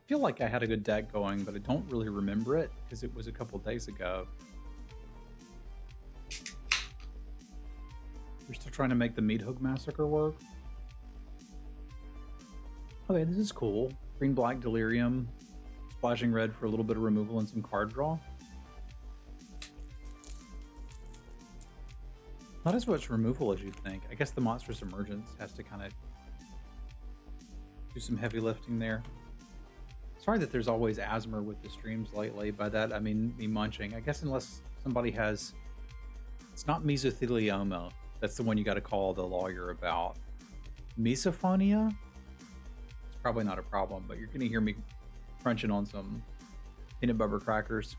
feel like I had a good deck going, but I don't really remember it because it was a couple days ago. We're still trying to make the Meat Hook Massacre work. Okay, this is cool. Green, black, Delirium. Splashing red for a little bit of removal and some card draw. Not as much removal as you think. I guess the Monstrous Emergence has to kind of do some heavy lifting there. Sorry that there's always asthma with the streams lately. By that, I mean me munching. I guess unless somebody has... It's not mesothelioma. That's the one you got to call the lawyer about. Misophonia? It's probably not a problem, but you're going to hear me crunching on some peanut butter crackers.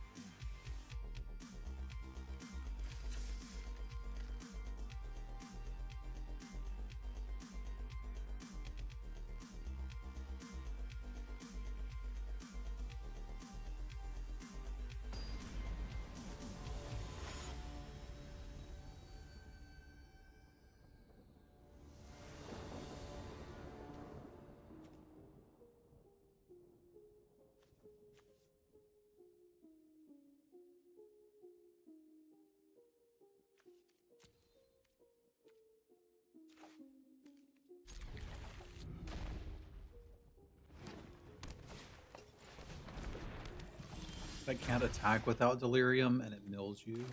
That can't attack without Delirium, and it mills you.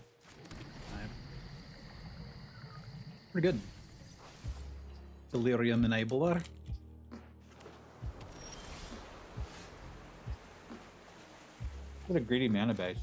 Right. Pretty good. Delirium Enabler. What a greedy mana base.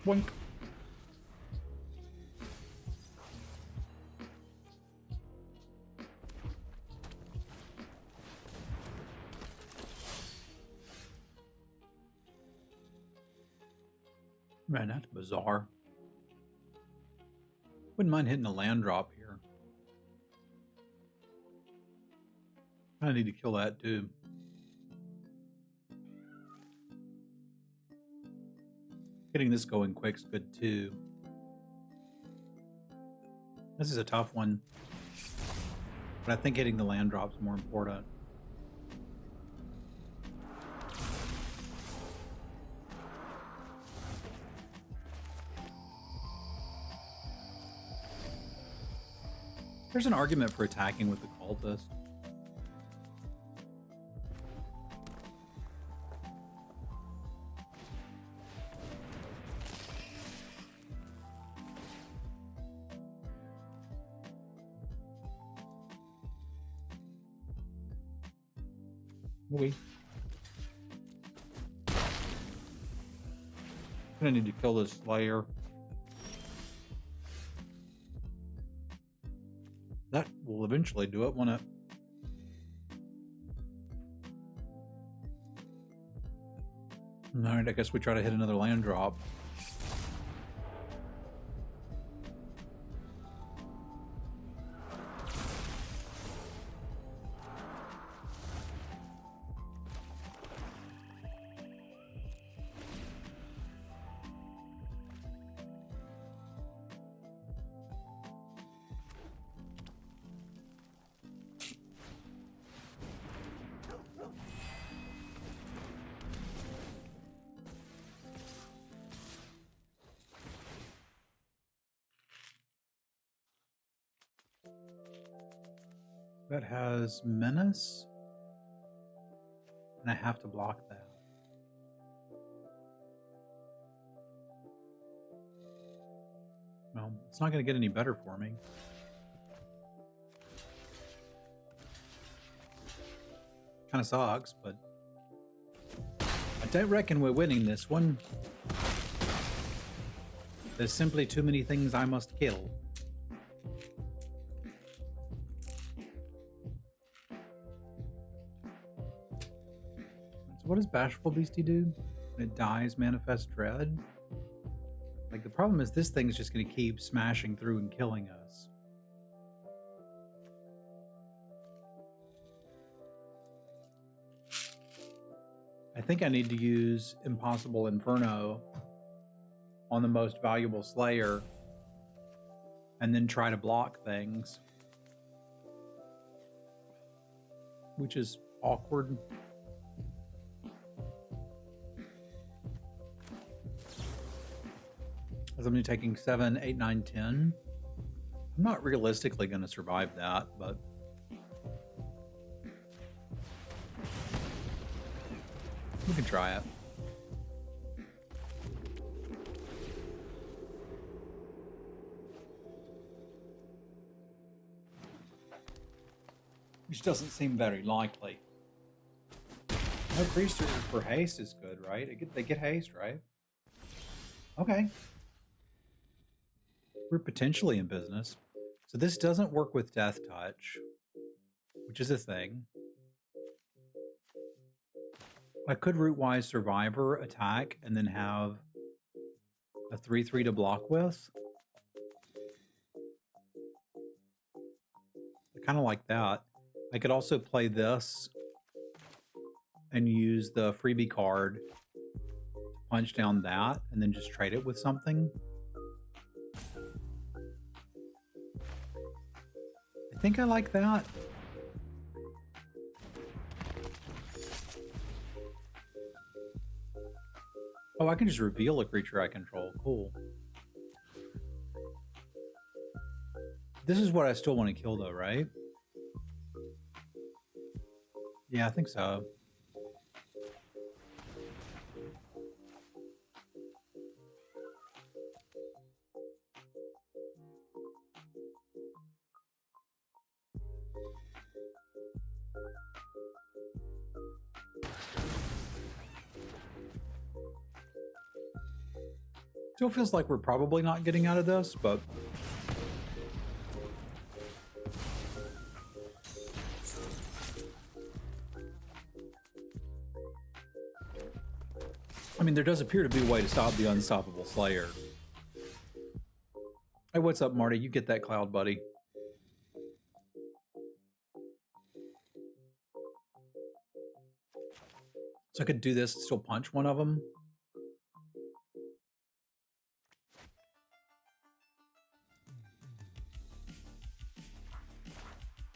Boink. Man, that's bizarre. Wouldn't mind hitting a land drop here. I need to kill that too. Getting this going quick's good too. This is a tough one, but I think hitting the land drop's more important. There's an argument for attacking with the cultist. We gonna need to kill this Slayer. That will eventually do it, won't it? Alright, I guess we try to hit another land drop. That has Menace, and I have to block that. Well, it's not going to get any better for me. Kind of sucks, but I don't reckon we're winning this one. There's simply too many things I must kill. So what does Bashful Beastie do? When it dies, manifest dread? Like, the problem is this thing's just going to keep smashing through and killing us. I think I need to use Impossible Inferno on the most valuable Slayer and then try to block things, which is awkward. As I'm taking 7, 8, 9, 10. I'm not realistically going to survive that, but we can try it. Which doesn't seem very likely. No creature for haste is good, right? They get haste, right? Okay. We're potentially in business. So this doesn't work with Death Touch, which is a thing. I could Rootwise Survivor attack and then have a 3/3 to block with. I kind of like that. I could also play this and use the freebie card to punch down that and then just trade it with something. I think I like that. Oh, I can just reveal a creature I control. Cool. This is what I still want to kill though, right? Yeah, I think so. Still feels like we're probably not getting out of this, but I mean, there does appear to be a way to stop the Unstoppable Slayer. Hey, what's up, Marty? You get that cloud, buddy. So I could do this and still punch one of them.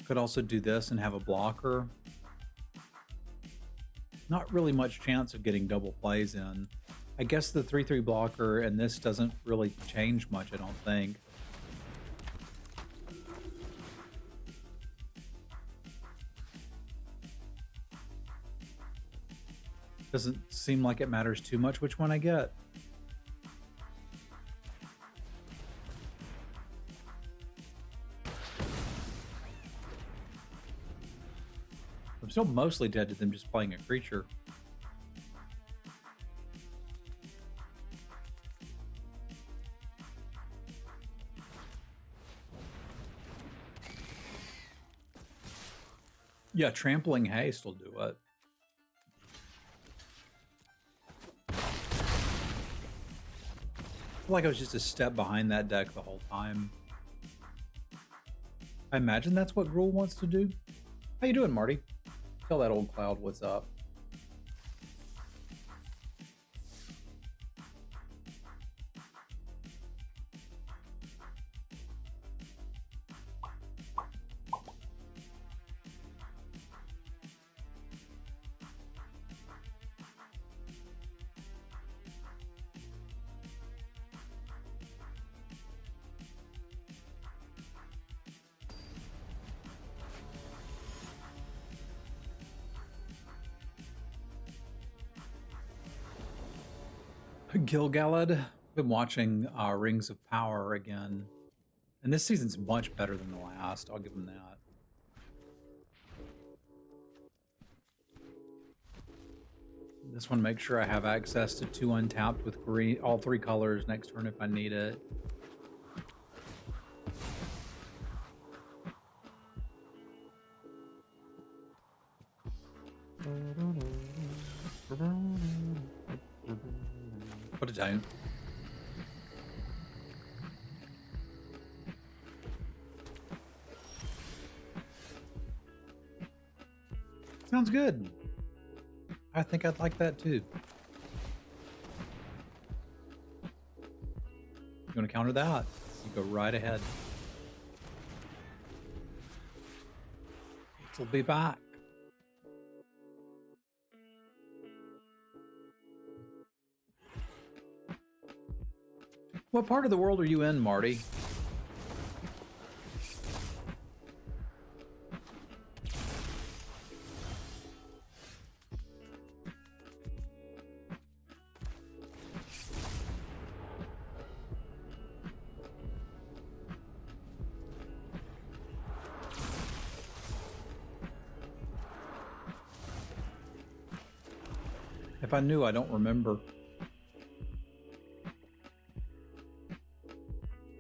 Could also do this and have a blocker. Not really much chance of getting double plays in. I guess the 3/3 blocker and this doesn't really change much, I don't think. Doesn't seem like it matters too much which one I get. I'm still mostly dead to them just playing a creature. Yeah, trampling haste will do it. I feel like I was just a step behind that deck the whole time. I imagine that's what Gruul wants to do. How you doing, Marty? Tell that old cloud what's up. Gilgalad. Been watching Rings of Power again, and this season's much better than the last. I'll give them that. Just want to make sure I have access to 2 untapped with green, all 3 colors next turn if I need it. But I don't. Sounds good. I think I'd like that too. You want to counter that? You go right ahead. It'll be back. What part of the world are you in, Marty? If I knew, I don't remember.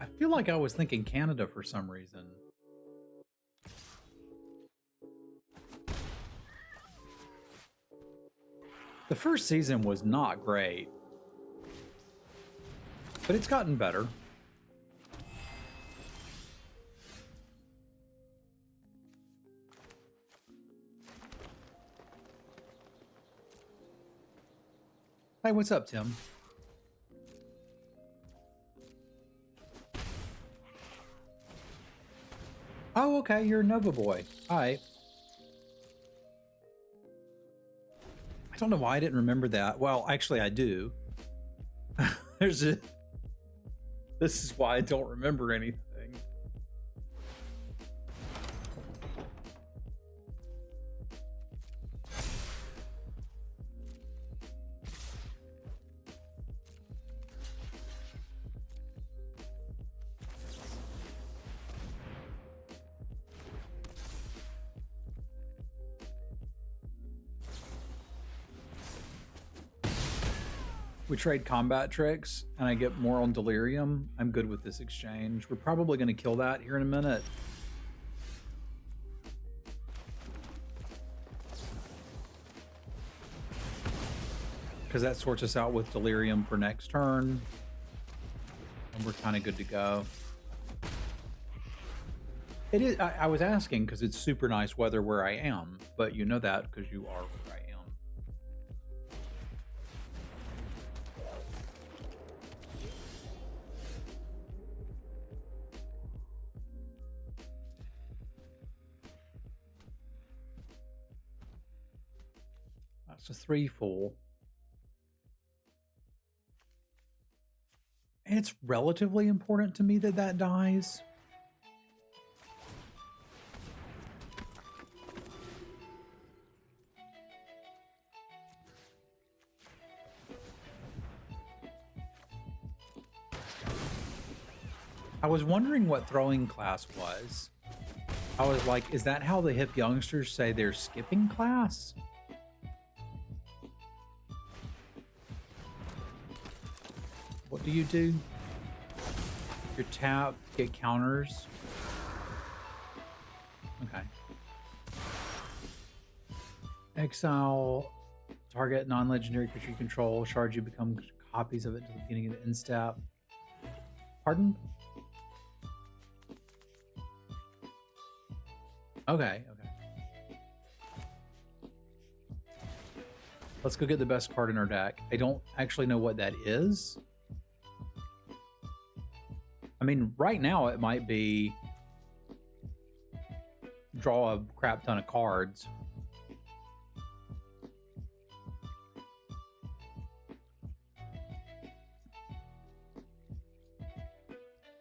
I feel like I was thinking Canada for some reason. The first season was not great, but it's gotten better. Hey, what's up, Tim? Oh, okay, you're a Nova boy. All right. I don't know why I didn't remember that. Well, actually, I do. This is why I don't remember anything. We trade combat tricks, and I get more on Delirium. I'm good with this exchange. We're probably going to kill that here in a minute. Because that sorts us out with Delirium for next turn. And we're kind of good to go. It is. I was asking because it's super nice weather where I am, but you know that because you are where I am. That's a 3/4. It's relatively important to me that that dies. I was wondering what throwing class was. I was like, is that how the hip youngsters say they're skipping class? What do you do? Your tap, get counters. Okay. Exile, target non-legendary creature you control. Shards you become copies of it until the beginning of the end step. Pardon? Okay, okay. Let's go get the best card in our deck. I don't actually know what that is. I mean, right now it might be draw a crap ton of cards.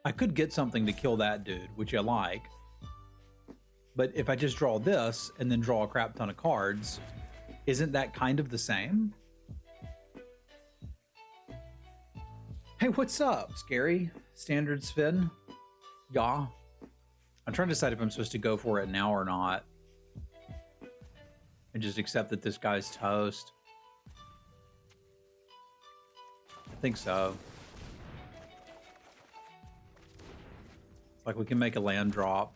I could get something to kill that dude, which I like. But if I just draw this and then draw a crap ton of cards, isn't that kind of the same? Hey, what's up, Scary? Standard Sven? Yeah. I'm trying to decide if I'm supposed to go for it now or not. And just accept that this guy's toast. think so. It's like we can make a land drop.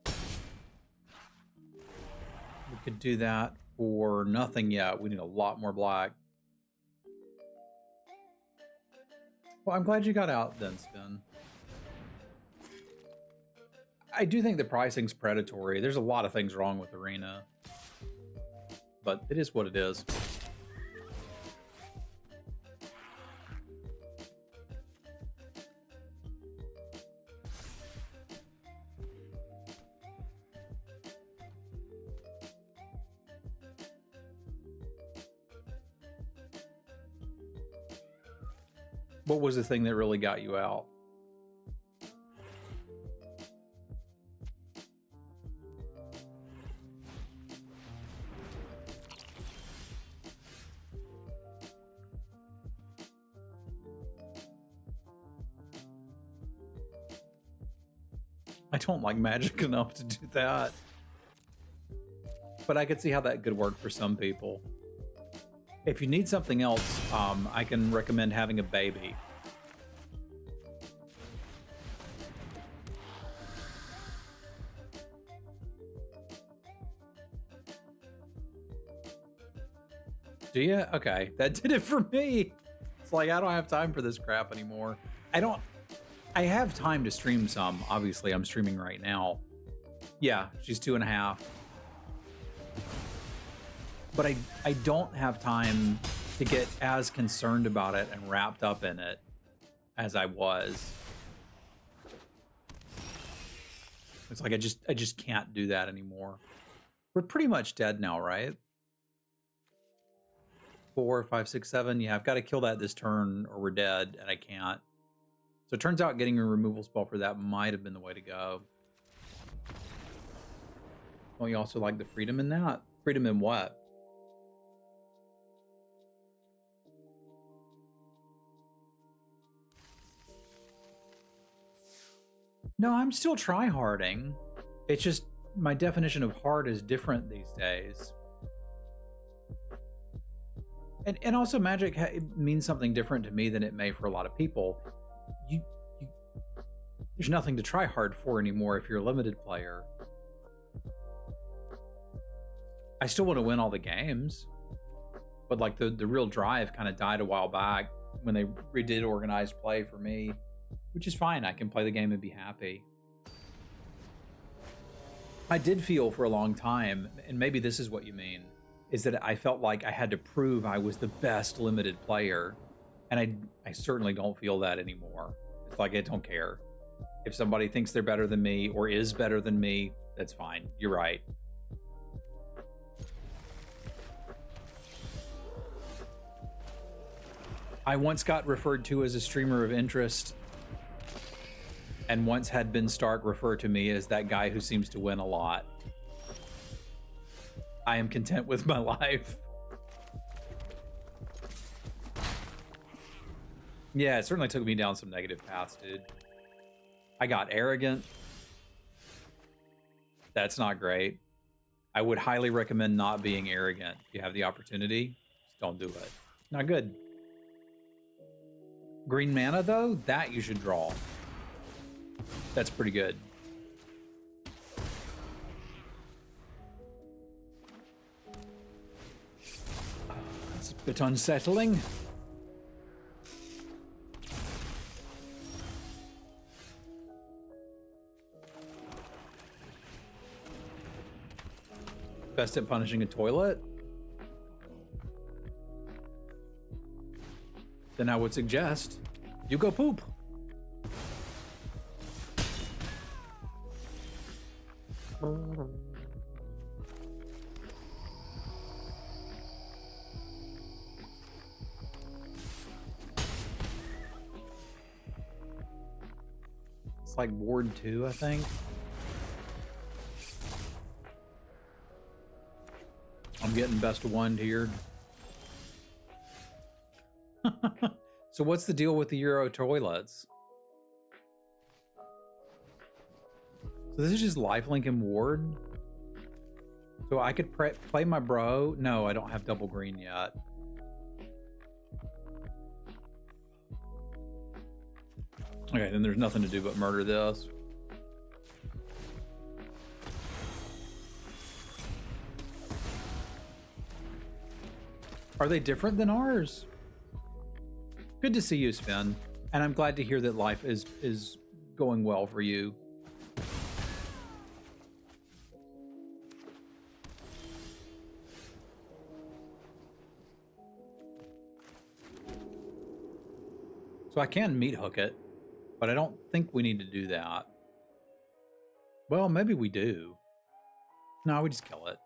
We could do that for nothing yet. We need a lot more black. Well, I'm glad you got out then, Spin. I do think the pricing's predatory. There's a lot of things wrong with Arena, but it is what it is. What was the thing that really got you out? I don't like Magic enough to do that. But I could see how that could work for some people. If you need something else, I can recommend having a baby. Do you? Okay, that did it for me. It's like, I don't have time for this crap anymore. I have time to stream some. Obviously, I'm streaming right now. Yeah, she's 2.5. But I don't have time to get as concerned about it and wrapped up in it as I was. It's like I just can't do that anymore. We're pretty much dead now, right? 4, 5, 6, 7. Yeah, I've got to kill that this turn or we're dead, and I can't. So it turns out getting a removal spell for that might have been the way to go. Don't you also like the freedom in that? Freedom in what? No, I'm still tryharding. It's just my definition of hard is different these days. And also Magic it means something different to me than it may for a lot of people. There's nothing to try hard for anymore if you're a limited player. I still want to win all the games, but like the real drive kind of died a while back when they redid organized play for me, which is fine. I can play the game and be happy. I did feel for a long time, and maybe this is what you mean, is that I felt like I had to prove I was the best limited player. And I certainly don't feel that anymore. It's like, I don't care. If somebody thinks they're better than me or is better than me, that's fine. You're right. I once got referred to as a streamer of interest, and once had Ben Stark refer to me as that guy who seems to win a lot. I am content with my life. Yeah, it certainly took me down some negative paths, dude. I got arrogant. That's not great. I would highly recommend not being arrogant. If you have the opportunity, just don't do it. Not good. Green mana, though, that you should draw. That's pretty good. It's a bit unsettling. Best at punishing a toilet? Then I would suggest you go poop. It's like Ward 2, I think. I'm getting best of 1 tiered. So what's the deal with the Euro toilets? So this is just lifelink and Ward? So I could play my bro. No, I don't have double green yet. Okay, then there's nothing to do but murder this. Are they different than ours? Good to see you, Sven. And I'm glad to hear that life is going well for you. So I can meat hook it, but I don't think we need to do that. Well, maybe we do. No, we just kill it.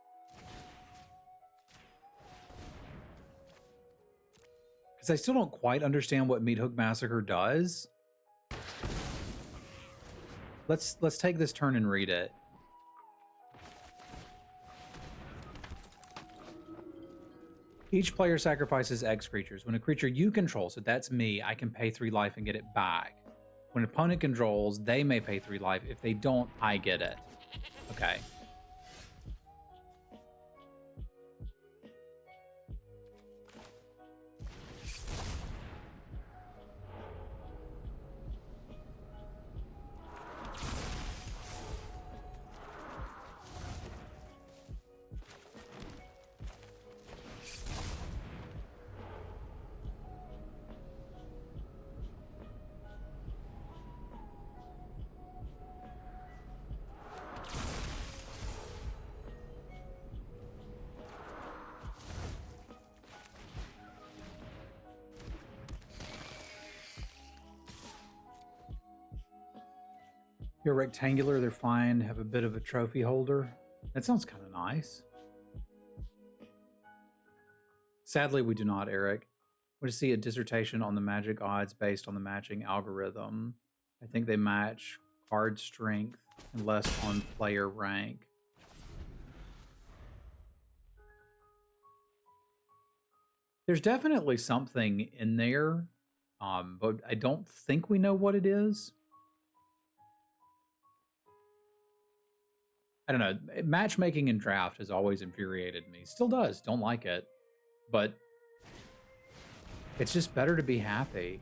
Because I still don't quite understand what Meat Hook Massacre does. Let's take this turn and read it. Each player sacrifices X creatures. When a creature you control, so that's me, I can pay 3 life and get it back. When an opponent controls, they may pay 3 life. If they don't, I get it. Okay. You're rectangular, they're fine, have a bit of a trophy holder. That sounds kind of nice. Sadly, we do not, Eric. We see a dissertation on the magic odds based on the matching algorithm. I think they match card strength and less on player rank. There's definitely something in there, but I don't think we know what it is. I don't know. Matchmaking in draft has always infuriated me. Still does. Don't like it. But it's just better to be happy.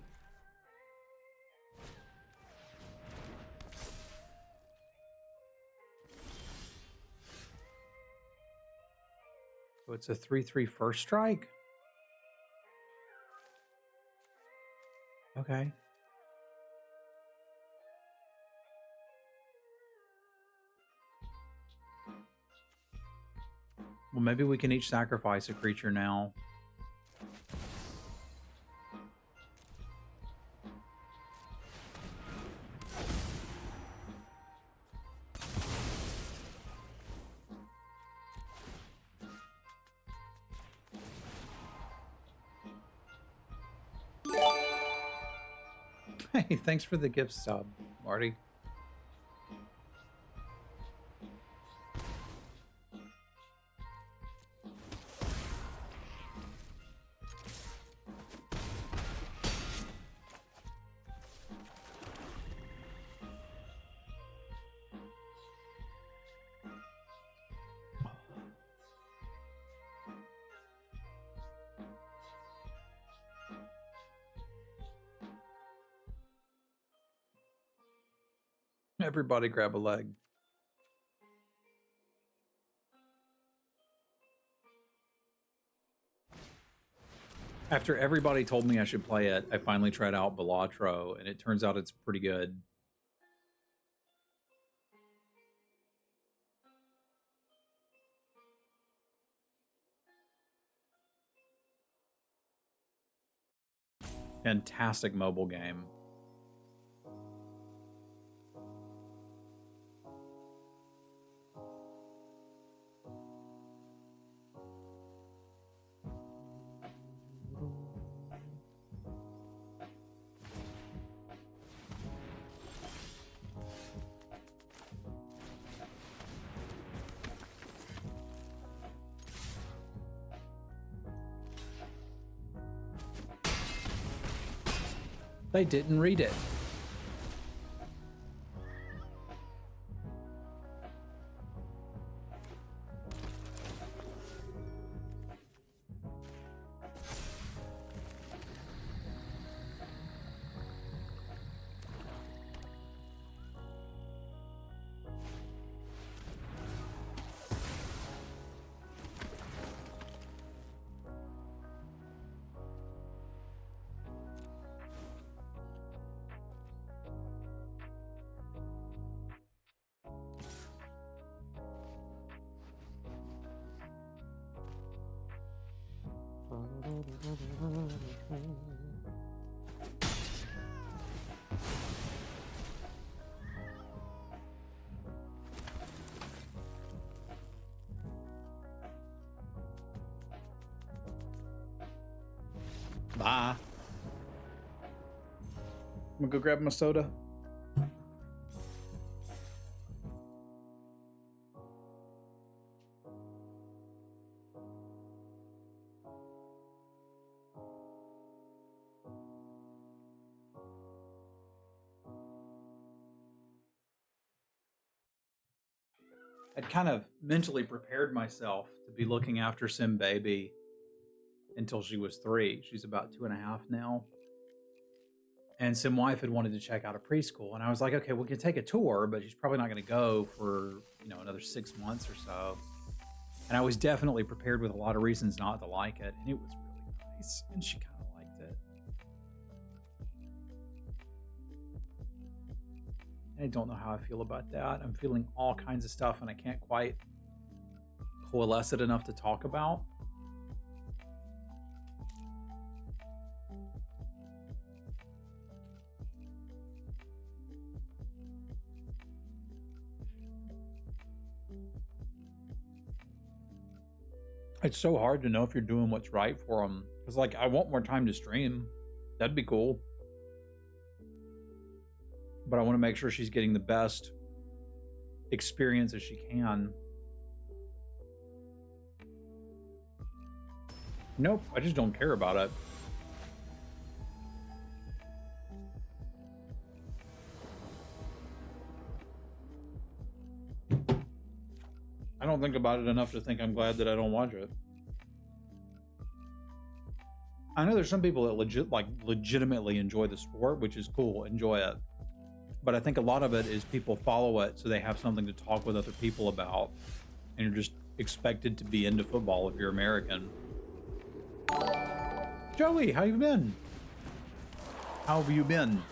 So it's a 3/3 first strike? Okay. Well, maybe we can each sacrifice a creature now. Hey, thanks for the gift sub, Marty. Everybody grab a leg. After everybody told me I should play it, I finally tried out Balatro, and it turns out it's pretty good. Fantastic mobile game. They didn't read it. Bye. I'm gonna go grab my soda. I'd kind of mentally prepared myself to be looking after Sim Baby until she was 3. She's about 2.5 now. And Sim Wife had wanted to check out a preschool. And I was like, okay, we can take a tour, but she's probably not going to go for, another 6 months or so. And I was definitely prepared with a lot of reasons not to like it. And it was really nice. And she kind of liked it. I don't know how I feel about that. I'm feeling all kinds of stuff and I can't quite coalesce it enough to talk about. It's so hard to know if you're doing what's right for them. Because, like, I want more time to stream. That'd be cool. But I want to make sure she's getting the best experience as she can. Nope, I just don't care about it. I don't think about it enough to think I'm glad that I don't watch it. I know there's some people that legitimately enjoy the sport, which is cool, enjoy it. But I think a lot of it is people follow it so they have something to talk with other people about. And you're just expected to be into football if you're American. Joey, how you been? How have you been?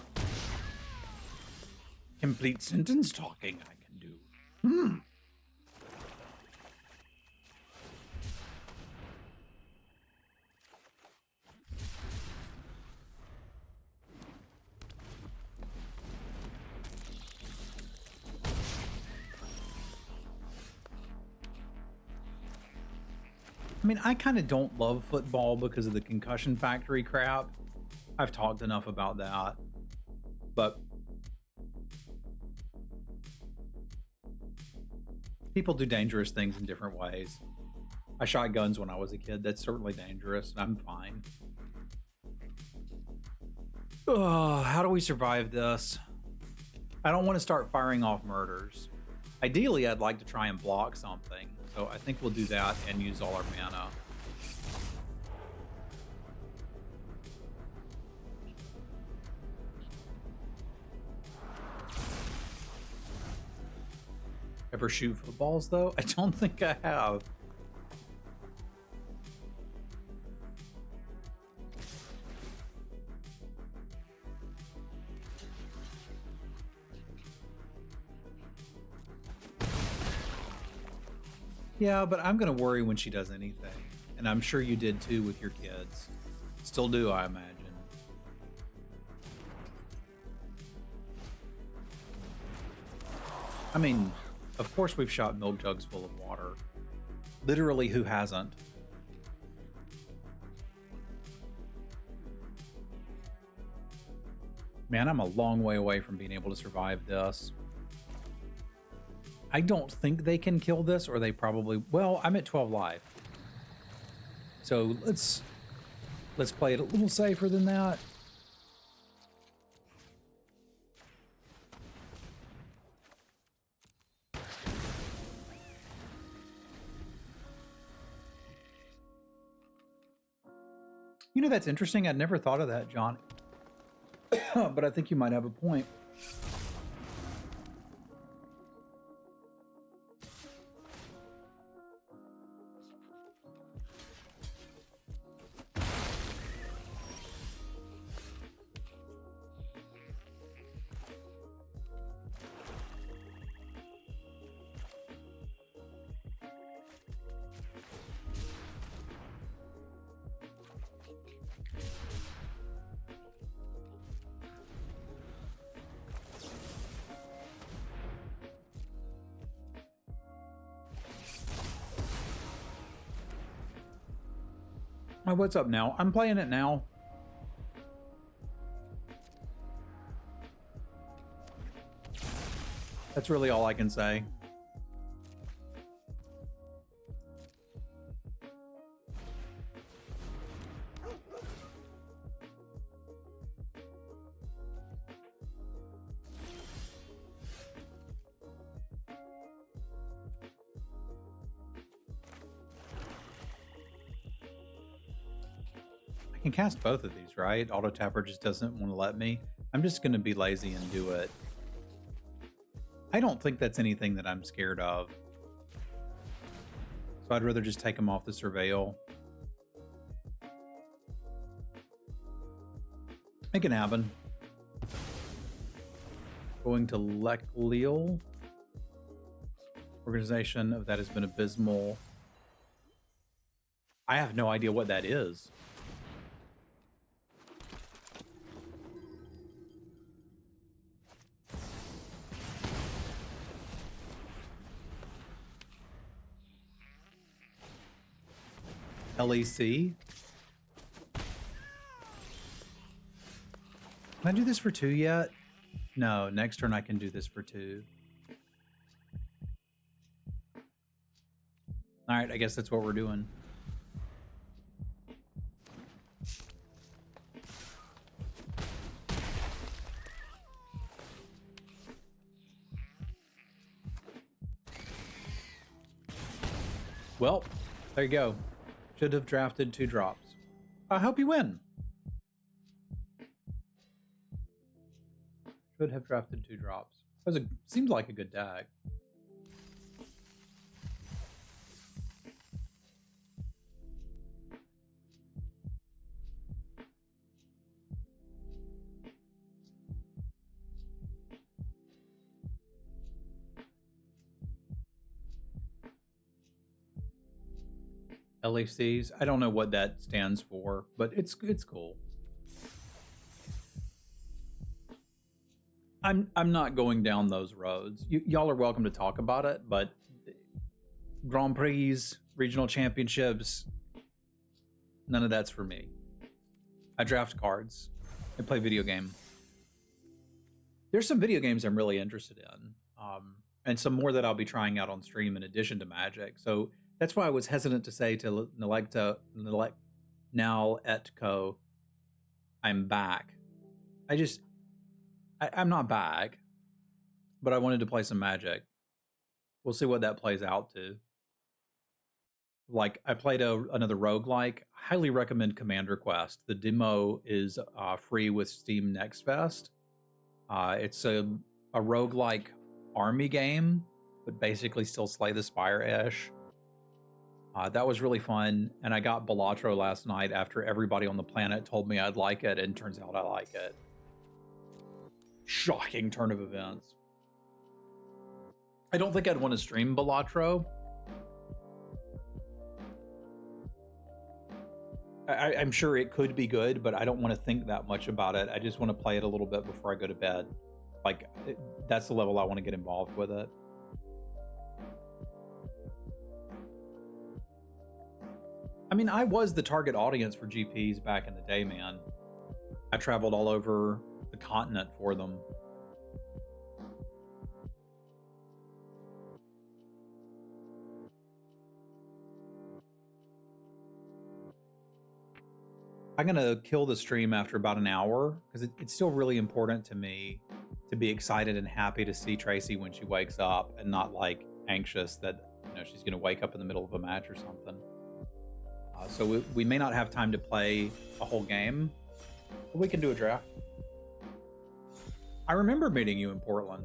Complete sentence talking I can do. I mean, I kind of don't love football because of the concussion factory crap. I've talked enough about that. But people do dangerous things in different ways. I shot guns when I was a kid. That's certainly dangerous, and I'm fine. How do we survive this? I don't want to start firing off murders. Ideally, I'd like to try and block something. So I think we'll do that and use all our mana. Ever shoot footballs, though? I don't think I have. Yeah, but I'm going to worry when she does anything. And I'm sure you did too with your kids. Still do, I imagine. I mean, of course we've shot milk jugs full of water. Literally, who hasn't? Man, I'm a long way away from being able to survive this. I don't think they can kill this, or they probably... Well, I'm at 12 life. So let's play it a little safer than that. You know, that's interesting. I'd never thought of that, John. But I think you might have a point. Oh, what's up now? I'm playing it now. That's really all I can say. I can cast both of these, right? Auto Tapper just doesn't want to let me. I'm just going to be lazy and do it. I don't think that's anything that I'm scared of. So I'd rather just take them off the Surveil. Make it happen. Going to Leel. Organization of that has been abysmal. I have no idea what that is. LEC. Can I do this for 2 yet? No, next turn I can do this for 2. All right, I guess that's what we're doing. Well, there you go. Should have drafted 2 drops. I hope you win. Should have drafted 2 drops. Seemed like a good deck. LECs. I don't know what that stands for, but it's cool. I'm not going down those roads. Y'all are welcome to talk about it, but Grand Prix, regional championships, none of that's for me. I draft cards. I play video game. There's some video games I'm really interested in, and some more that I'll be trying out on stream in addition to Magic. So that's why I was hesitant to say to now Etco, I'm back. I'm not back, but I wanted to play some Magic. We'll see what that plays out to. Like, I played another roguelike. Highly recommend Commander Quest. The demo is free with Steam Next Fest. It's a roguelike army game, but basically still Slay the Spire-ish. That was really fun, and I got Balatro last night after everybody on the planet told me I'd like it, and turns out I like it. Shocking turn of events. I don't think I'd want to stream Balatro. I'm sure it could be good, but I don't want to think that much about it. I just want to play it a little bit before I go to bed. Like, that's the level I want to get involved with it. I mean, I was the target audience for GPs back in the day, man. I traveled all over the continent for them. I'm gonna kill the stream after about an hour because it's still really important to me to be excited and happy to see Tracy when she wakes up and not like anxious that she's gonna wake up in the middle of a match or something. So we may not have time to play a whole game, but we can do a draft. I remember meeting you in Portland.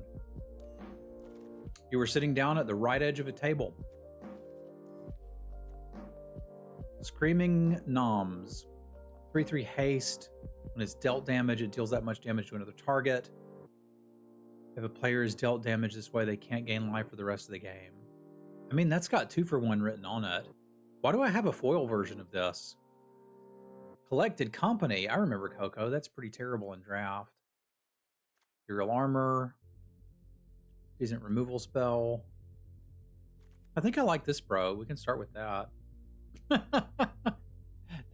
You were sitting down at the right edge of a table. Screaming Noms. 3/3 haste. When it's dealt damage, it deals that much damage to another target. If a player is dealt damage this way, they can't gain life for the rest of the game. I mean, that's got 2-for-1 written on it. Why do I have a foil version of this? Collected Company. I remember Coco. That's pretty terrible in draft. Imperial Armor. Decent removal spell. I think I like this, bro. We can start with that.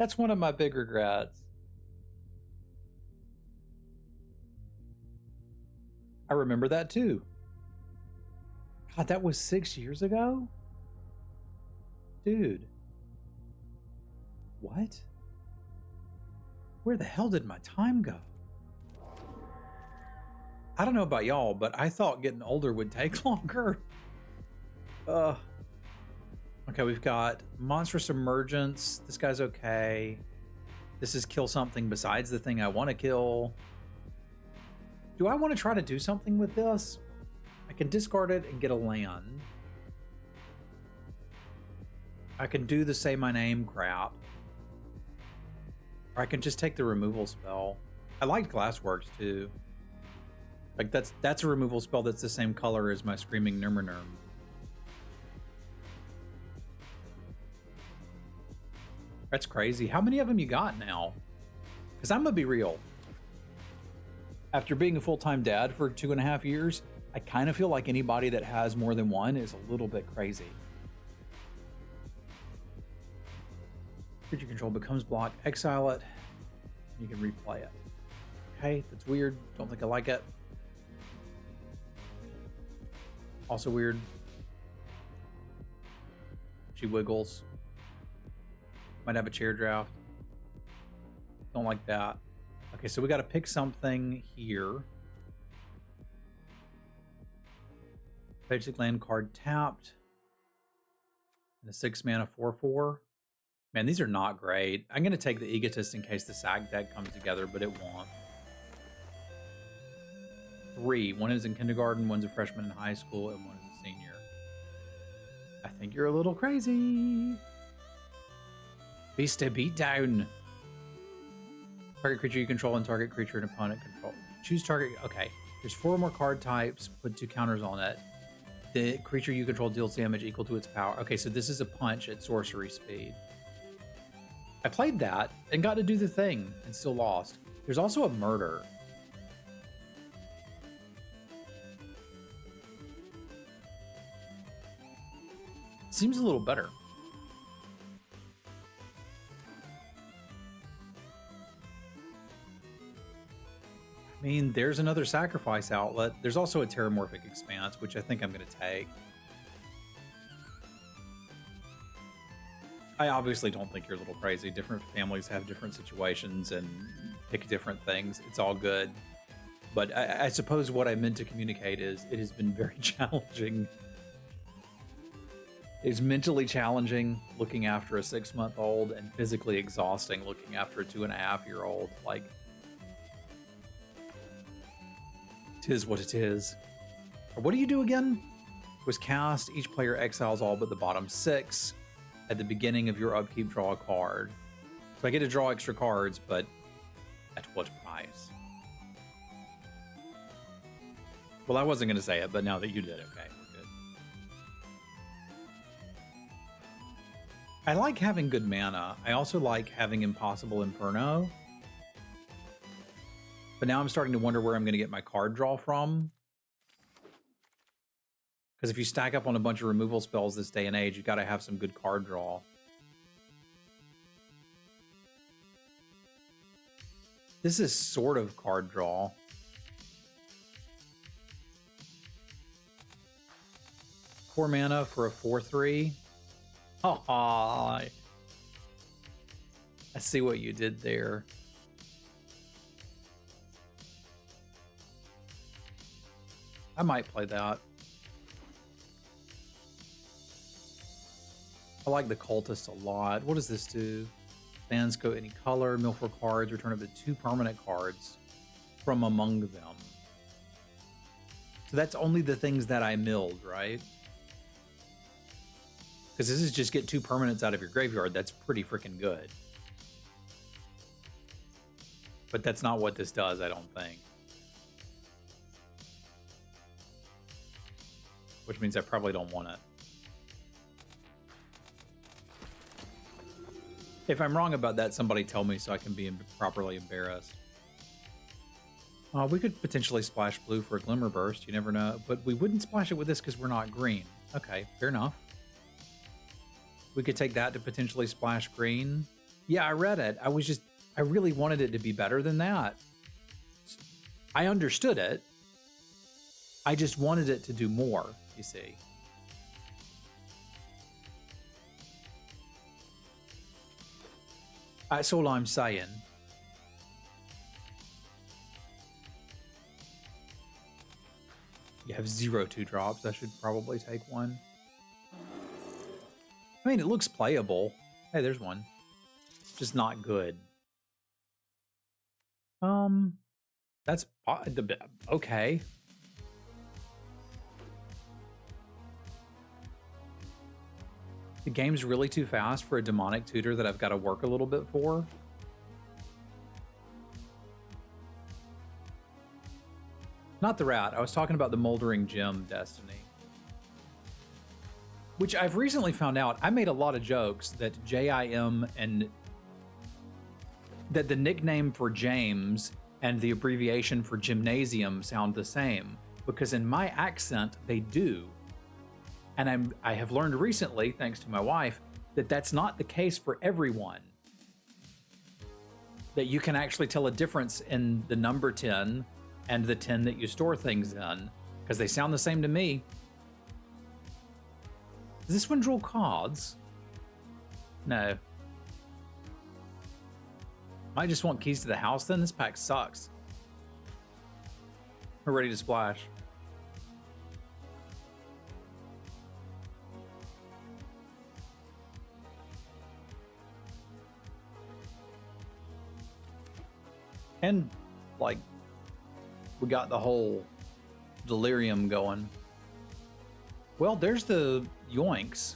That's one of my big regrets. I remember that too. God, that was 6 years ago? Dude. What? Where the hell did my time go? I don't know about y'all, but I thought getting older would take longer. Okay, we've got Monstrous Emergence. This guy's okay. This is kill something besides the thing I want to kill. Do I want to try to do something with this? I can discard it and get a land. I can do the say my name crap. Or I can just take the removal spell. I liked Glassworks too. Like that's a removal spell that's the same color as my Screaming Nurmurnurm. That's crazy. How many of them you got now? Because I'm gonna be real. After being a full-time dad for 2.5 years, I kind of feel like anybody that has more than one is a little bit crazy. Creature control becomes blocked. Exile it. You can replay it. Okay, that's weird. Don't think I like it. Also weird. She wiggles. Might have a chair draft. Don't like that. Okay, so we got to pick something here. Basic land card tapped. And a 6-mana 4/4. Man, these are not great. I'm going to take the Egotist in case the SAG deck comes together, but it won't. 3. One is in kindergarten, one's a freshman in high school, and one is a senior. I think you're a little crazy. Beast a beat down. Target creature you control and target creature and opponent control. Choose target. Okay. There's 4 more card types. Put 2 counters on it. The creature you control deals damage equal to its power. Okay, so this is a punch at sorcery speed. I played that and got to do the thing and still lost. There's also a murder. Seems a little better. I mean, there's another sacrifice outlet. There's also a Terramorphic Expanse, which I think I'm going to take. I obviously don't think you're a little crazy. Different families have different situations and pick different things. It's all good. But I suppose what I meant to communicate is it has been very challenging. It's mentally challenging looking after a 6-month-old and physically exhausting looking after a 2.5-year-old. Like, tis what it is. What do you do again? It was cast. Each player exiles all but the bottom 6. At the beginning of your upkeep, draw a card. So I get to draw extra cards, but at what price? Well, I wasn't going to say it, but now that you did, okay, we're good. I like having good mana. I also like having Impossible Inferno. But now I'm starting to wonder where I'm going to get my card draw from. Because if you stack up on a bunch of removal spells this day and age, you got to have some good card draw. This is sort of card draw. Core mana for a 4/3. Oh, I see what you did there. I might play that. I like the Cultist a lot. What does this do? Lands go any color, mill 4 cards, return up to 2 permanent cards from among them. So that's only the things that I milled, right? Because this is just get 2 permanents out of your graveyard. That's pretty freaking good. But that's not what this does, I don't think. Which means I probably don't want it. If I'm wrong about that, somebody tell me so I can be properly embarrassed. We could potentially splash blue for a Glimmer Burst. You never know. But we wouldn't splash it with this because we're not green. Okay, fair enough. We could take that to potentially splash green. Yeah, I read it. I really wanted it to be better than that. I understood it. I just wanted it to do more, you see. That's all I'm saying. You have 0 2-drops. I should probably take one. I mean, it looks playable. Hey, there's one. Just not good. That's okay. The game's really too fast for a demonic tutor that I've got to work a little bit for. Not the rat. I was talking about the Moldering Gem Destiny. Which I've recently found out. I made a lot of jokes that JIM and that the nickname for James and the abbreviation for gymnasium sound the same, because in my accent they do. And I have learned recently, thanks to my wife, that that's not the case for everyone. That you can actually tell a difference in the number 10 and the 10 that you store things in, because they sound the same to me. Does this one draw cards? No. Might just want keys to the house then? This pack sucks. We're ready to splash. And, like, we got the whole delirium going. Well, there's the yoinks.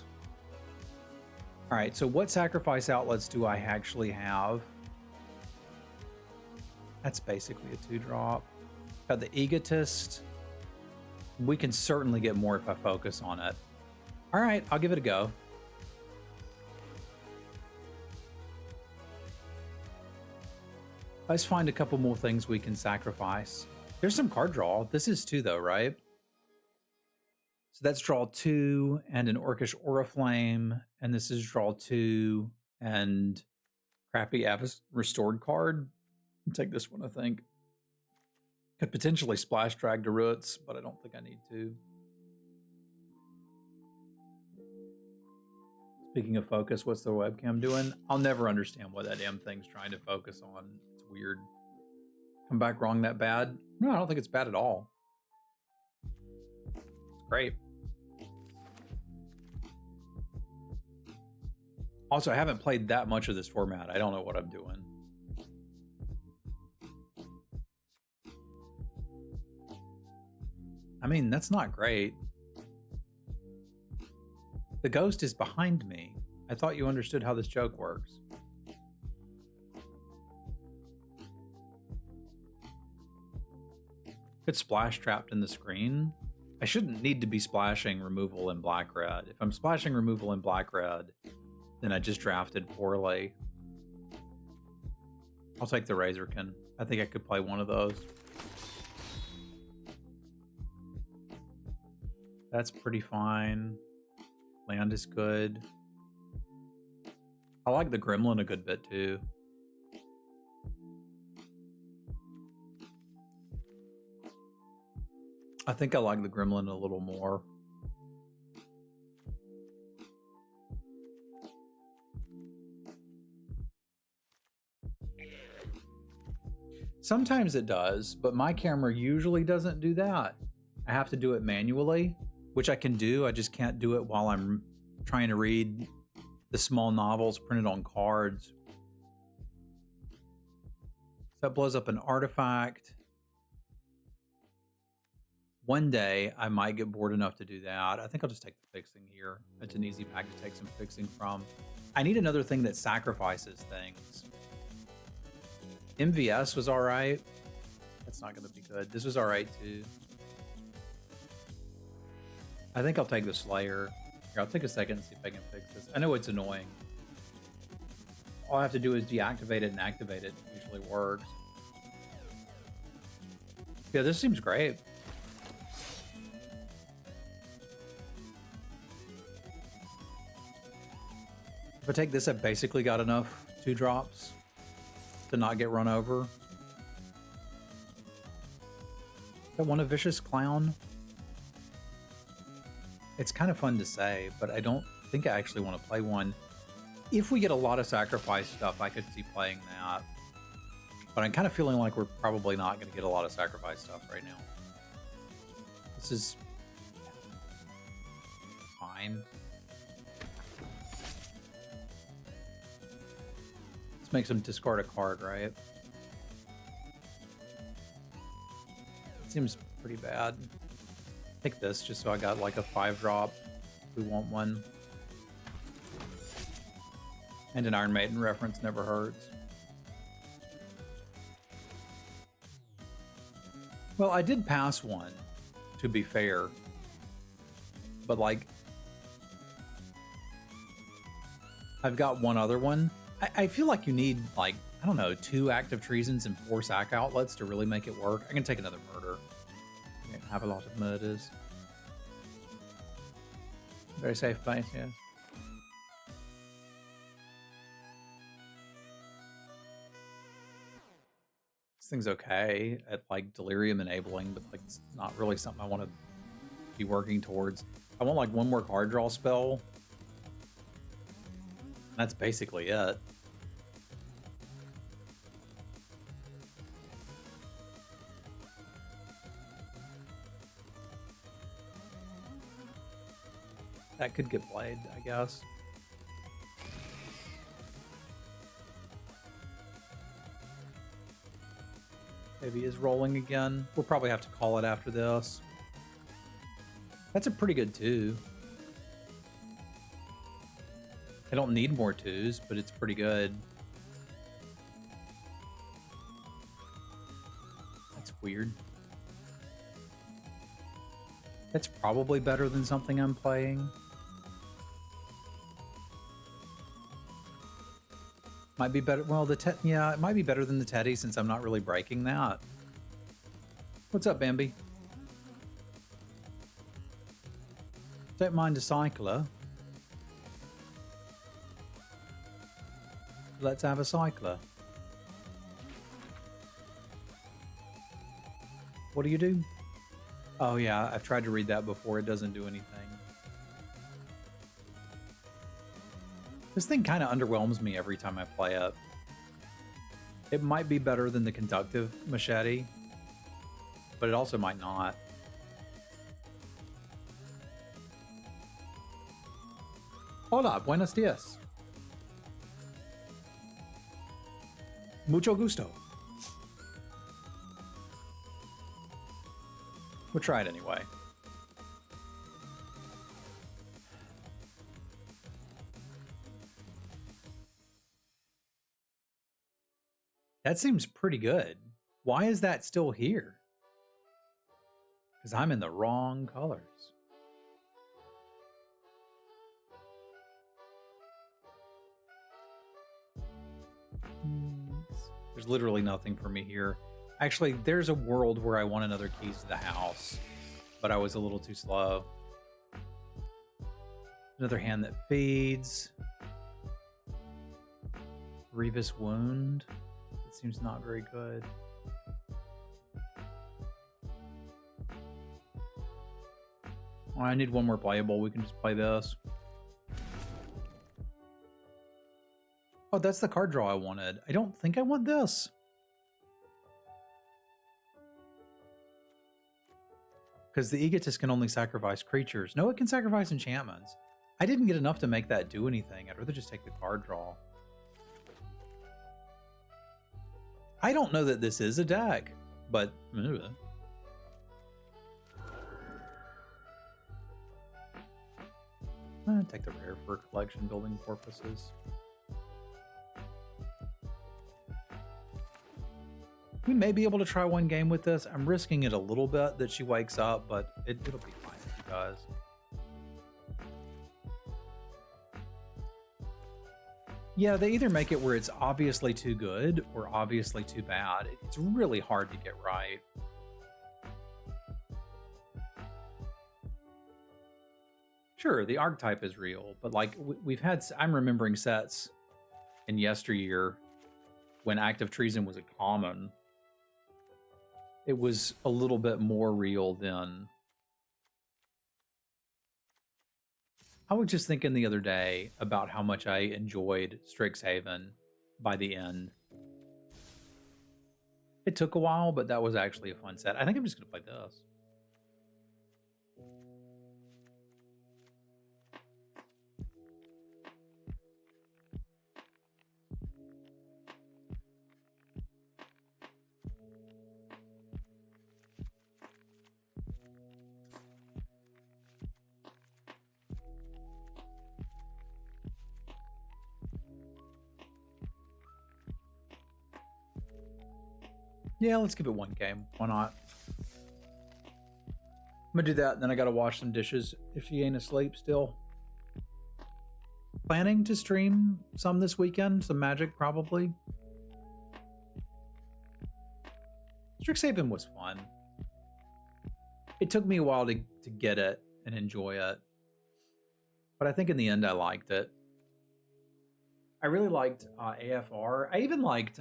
All right, so what sacrifice outlets do I actually have? That's basically a 2-drop. Got the Egotist. We can certainly get more if I focus on it. All right, I'll give it a go. Let's find a couple more things we can sacrifice. There's some card draw. This is 2 though, right? So that's draw 2 and an Orcish Oriflame, and this is draw 2 and crappy Avis Restored card. I'll take this one, I think. Could potentially splash drag to roots, but I don't think I need to. Speaking of focus, what's the webcam doing? I'll never understand what that damn thing's trying to focus on. It's weird. Come back wrong that bad? No, I don't think it's bad at all. It's great. Also, I haven't played that much of this format. I don't know what I'm doing. I mean, that's not great. The ghost is behind me. I thought you understood how this joke works. Could splash trapped in the screen. I shouldn't need to be splashing removal in black-red. If I'm splashing removal in black-red, then I just drafted poorly. I'll take the Razorkin. I think I could play one of those. That's pretty fine. Land is good. I like the Gremlin a good bit too. I think I like the Gremlin a little more. Sometimes it does, but my camera usually doesn't do that. I have to do it manually, which I can do. I just can't do it while I'm trying to read the small novels printed on cards. So that blows up an artifact. One day I might get bored enough to do that. I think I'll just take the fixing here. It's an easy pack to take some fixing from. I need another thing that sacrifices things. MVS was all right. That's not going to be good. This was all right too. I think I'll take the Slayer. Here, I'll take a second and see if I can fix this. I know it's annoying. All I have to do is deactivate it and activate it. It usually works. Yeah, this seems great. If I take this, I've basically got enough 2-drops to not get run over. I want a Vicious Clown. It's kind of fun to say, but I don't think I actually want to play one. If we get a lot of sacrifice stuff, I could see playing that. But I'm kind of feeling like we're probably not going to get a lot of sacrifice stuff right now. This is fine. Let's make them discard a card, right? It seems pretty bad. Take this just so I got like a 5-drop. We want one. And an Iron Maiden reference never hurts. Well, I did pass one, to be fair. But like, I've got one other one. I feel like you need like, I don't know, 2 active treasons and 4 sack outlets to really make it work. I can take another murder. I have a lot of murders. Very safe place, yeah. This thing's okay at like delirium enabling, but like it's not really something I want to be working towards. I want like one more card draw spell. That's basically it. That could get played, I guess. Maybe he is rolling again. We'll probably have to call it after this. That's a pretty good 2. I don't need more 2s, but it's pretty good. That's weird. That's probably better than something I'm playing. Might be better. Well, yeah, it might be better than the Teddy since I'm not really breaking that. What's up, Bambi? Don't mind a cycler. Let's have a cycler. What do you do? Oh yeah, I've tried to read that before. It doesn't do anything. This thing kind of underwhelms me every time I play it. It might be better than the conductive machete, but it also might not. Hola, buenos dias. Mucho gusto. We'll try it anyway. That seems pretty good. Why is that still here? Because I'm in the wrong colors. There's literally nothing for me here. Actually, there's a world where I want another keys to the house, but I was a little too slow. Another hand that feeds. Grievous Wound. It seems not very good. Well, I need one more playable. We can just play this. Oh, that's the card draw I wanted. I don't think I want this. Because the Egotist can only sacrifice creatures. No, it can sacrifice enchantments. I didn't get enough to make that do anything. I'd rather just take the card draw. I don't know that this is a deck, but... take the rare for collection building purposes. We may be able to try one game with this. I'm risking it a little bit that she wakes up, but it'll be fine if she does. Yeah, they either make it where it's obviously too good or obviously too bad. It's really hard to get right. Sure, the archetype is real, but like we've had, I'm remembering sets in yesteryear, when active treason was a common, it was a little bit more real then. I was just thinking the other day about how much I enjoyed Strixhaven by the end. It took a while, but that was actually a fun set. I think I'm just going to play this. Yeah, let's give it one game. Why not? I'm gonna do that, and then I gotta wash some dishes if she ain't asleep still. Planning to stream some this weekend, some Magic probably. Strixhaven was fun. It took me a while to get it and enjoy it, but I think in the end I liked it. I really liked AFR. I even liked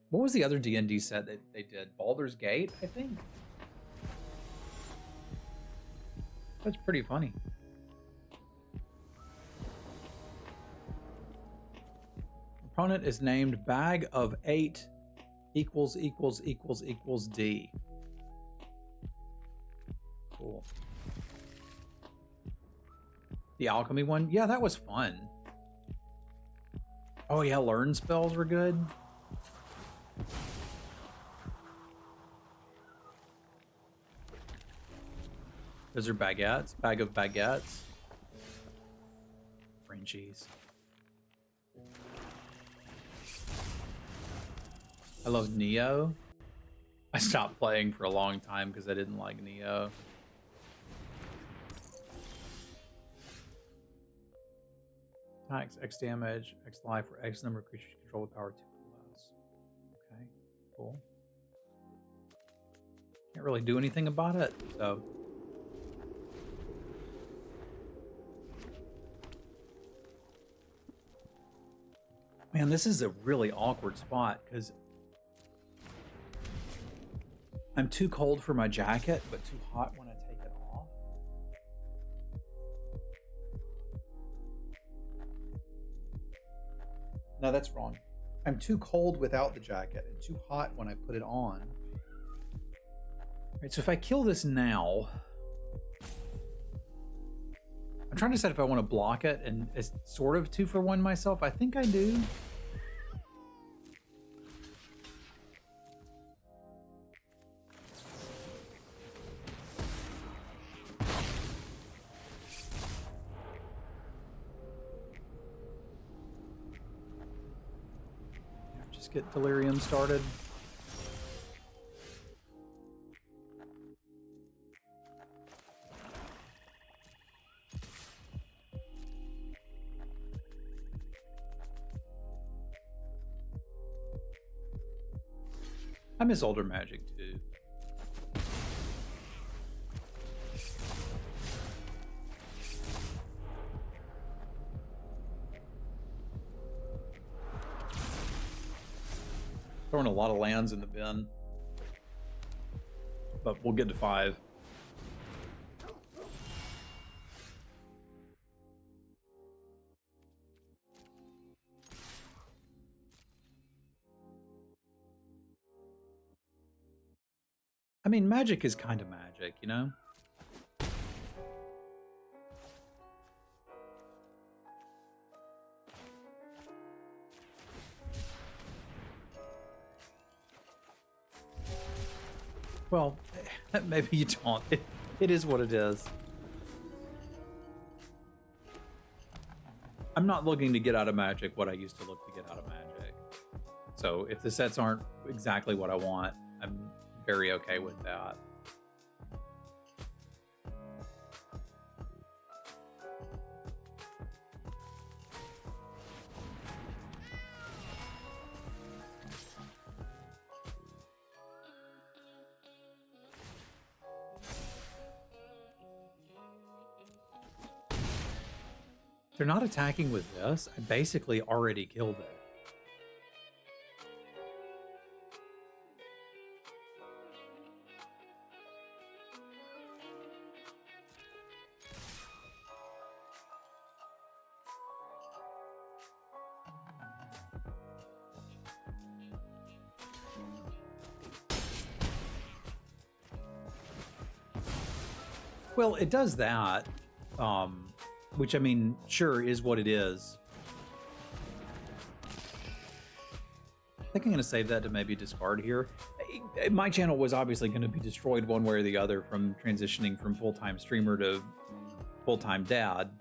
what was the other D&D set that they did? Baldur's Gate, I think. That's pretty funny. Opponent is named Bag of 8 equals D. Cool. The alchemy one? Yeah, that was fun. Oh yeah, learn spells were good. Those are baguettes. Bag of baguettes. Frenchies. I love Neo. I stopped playing for a long time because I didn't like Neo. Attacks, X damage, X life, or X number of creatures you control with power 2 or less. Okay, cool. Can't really do anything about it, so. Man, this is a really awkward spot because I'm too cold for my jacket, but too hot when I take it off. No, that's wrong. I'm too cold without the jacket and too hot when I put it on. All right, so if I kill this now, I'm trying to decide if I want to block it and it's sort of 2-for-1 myself. I think I do. Just get Delirium started. I miss older Magic too. Throwing a lot of lands in the bin, but we'll get to 5. I mean, Magic is kind of magic, you know? Well, maybe you don't. It is what it is. I'm not looking to get out of Magic what I used to look to get out of Magic. So if the sets aren't exactly what I want, I'm very okay with that. they're not attacking with this, I basically already killed it. Well, it does that, which I mean, sure is what it is. I think I'm going to save that to maybe discard here. My channel was obviously going to be destroyed one way or the other from transitioning from full-time streamer to full-time dad.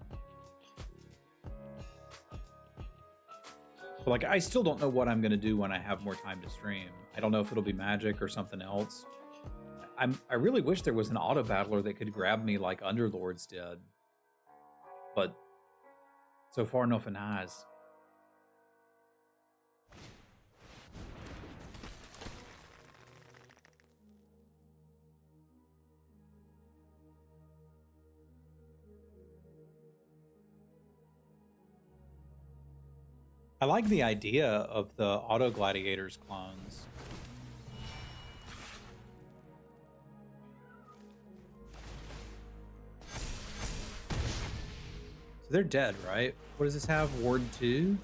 But like, I still don't know what I'm going to do when I have more time to stream. I don't know if it'll be Magic or something else. I really wish there was an auto battler that could grab me like Underlords did, but so far nothing has. I like the idea of the Auto Gladiators clones. So they're dead, right? What does this have? Ward 2?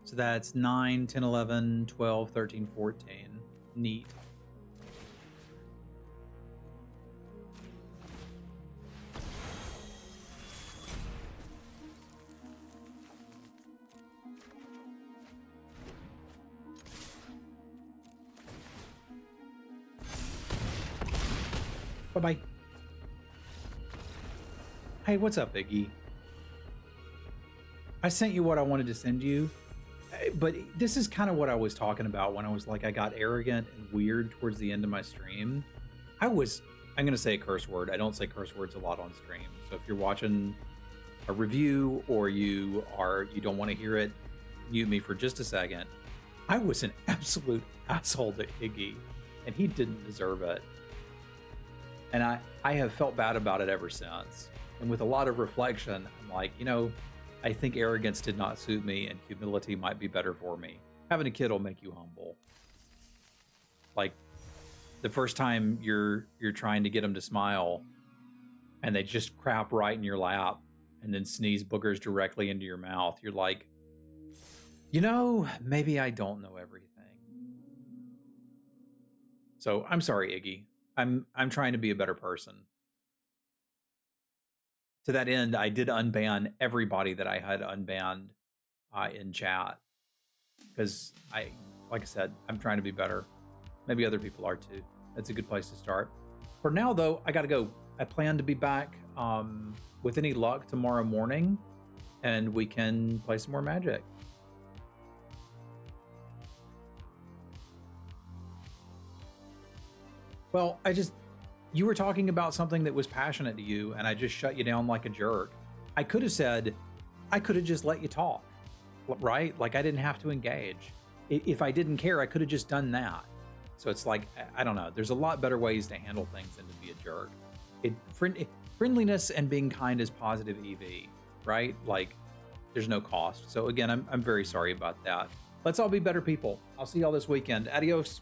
So that's 9, 10, 11, 12, 13, 14. Neat. Bye-bye. Hey, what's up, Iggy? I sent you what I wanted to send you, but this is kind of what I was talking about when I was like, I got arrogant and weird towards the end of my stream. I'm going to say a curse word. I don't say curse words a lot on stream. So if you're watching a review or you don't want to hear it, mute me for just a second. I was an absolute asshole to Iggy, and he didn't deserve it. And I have felt bad about it ever since. And with a lot of reflection, I'm like, you know, I think arrogance did not suit me and humility might be better for me. Having a kid will make you humble. Like the first time you're trying to get them to smile and they just crap right in your lap and then sneeze boogers directly into your mouth. You're like, you know, maybe I don't know everything. So I'm sorry, Iggy. I'm trying to be a better person. To that end, I did unban everybody that I had unbanned in chat because like I said, I'm trying to be better. Maybe other people are too. That's a good place to start. For now, though, I got to go. I plan to be back with any luck tomorrow morning, and we can play some more Magic. Well, you were talking about something that was passionate to you, and I just shut you down like a jerk. I could have just let you talk, right? Like I didn't have to engage. If I didn't care, I could have just done that. So it's like, I don't know. There's a lot better ways to handle things than to be a jerk. Friendliness and being kind is positive EV, right? Like there's no cost. So again, I'm very sorry about that. Let's all be better people. I'll see y'all this weekend. Adios.